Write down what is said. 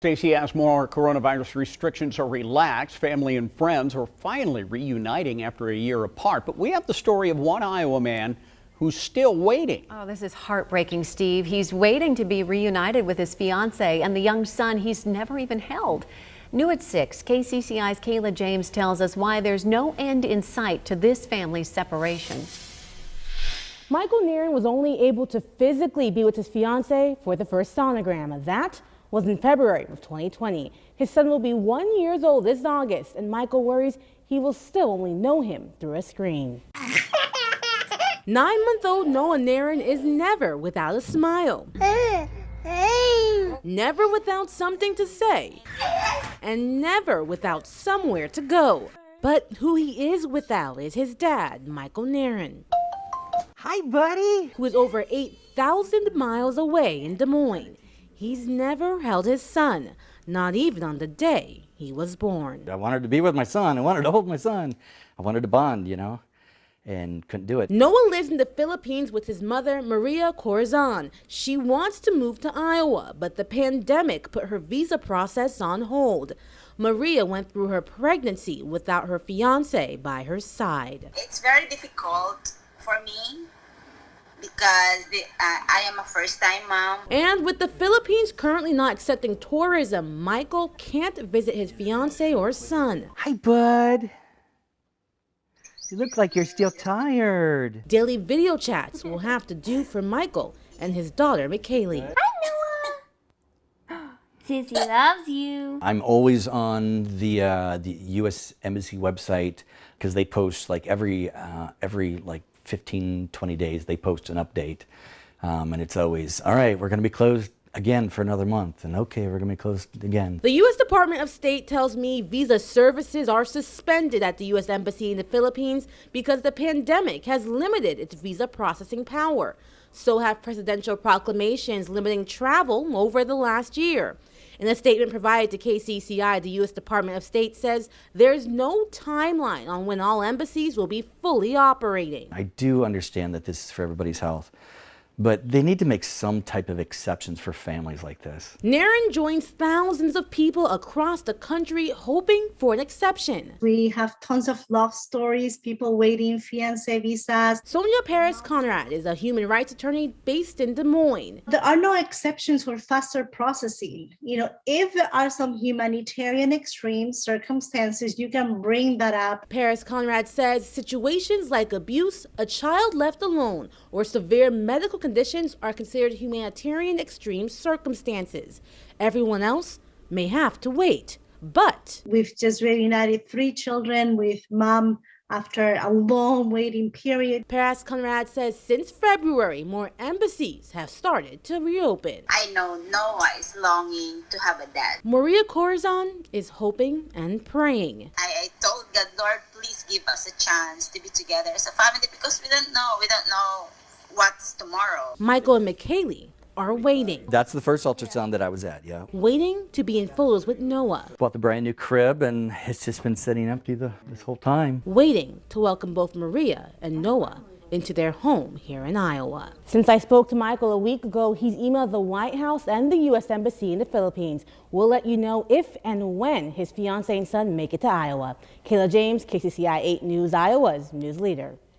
Stacey, as more coronavirus restrictions are relaxed, family and friends are finally reuniting after a year apart. But we have the story of one Iowa man who's still waiting. Oh, this is heartbreaking, Steve. He's waiting to be reunited with his fiance and the young son he's never even held. New at 6, KCCI's Kayla James tells us why there's no end in sight to this family's separation. Michael Nearon was only able to physically be with his fiance for the first sonogram. That was in February of 2020. His son will be 1 year old this August, and Michael worries he will still only know him through a screen. 9-month-old Noah Nearon is never without a smile. Never without something to say. And never without somewhere to go. But who he is without is his dad, Michael Nearon. Hi, buddy. Who is over 8,000 miles away in Des Moines. He's never held his son, not even on the day he was born. I wanted to be with my son. I wanted to hold my son. I wanted to bond, and couldn't do it. Noah lives in the Philippines with his mother, Maria Corazon. She wants to move to Iowa, but the pandemic put her visa process on hold. Maria went through her pregnancy without her fiance by her side. It's very difficult for me because I am a first-time mom. And with the Philippines currently not accepting tourism, Michael can't visit his fiance or son. Hi, bud. You look like you're still tired. Daily video chats will have to do for Michael and his daughter, McKaylee. Hi, Noah. Sissy loves you. I'm always on the U.S. Embassy website because they post like every 15, 20 days, they post an update. And it's always, all right, we're going to be closed again for another month. And okay, we're going to be closed again. The U.S. Department of State tells me visa services are suspended at the U.S. Embassy in the Philippines because the pandemic has limited its visa processing power. So have presidential proclamations limiting travel over the last year. In a statement provided to KCCI, the U.S. Department of State says there's no timeline on when all embassies will be fully operating. I do understand that this is for everybody's health, but they need to make some type of exceptions for families like this. Nearon joins thousands of people across the country hoping for an exception. We have tons of love stories, people waiting fiancé visas. Sonia Perez-Conrad is a human rights attorney based in Des Moines. There are no exceptions for faster processing. If there are some humanitarian extreme circumstances, you can bring that up. Perez-Conrad says situations like abuse, a child left alone, or severe medical conditions are considered humanitarian extreme circumstances. Everyone else may have to wait, but we've just reunited 3 children with mom after a long waiting period. Perez-Conrad says since February, more embassies have started to reopen. I know Noah is longing to have a dad. Maria Corazon is hoping and praying. I told God, Lord, please give us a chance to be together as a family because we don't know what's tomorrow. Michael and McKaylee are waiting. That's the first ultrasound that I was at, yeah. Waiting to be in photos with Noah. Bought the brand new crib and it's just been sitting empty this whole time. Waiting to welcome both Maria and Noah into their home here in Iowa. Since I spoke to Michael a week ago, he's emailed the White House and the U.S. Embassy in the Philippines. We'll let you know if and when his fiancé and son make it to Iowa. Kayla James, KCCI 8 News, Iowa's news leader.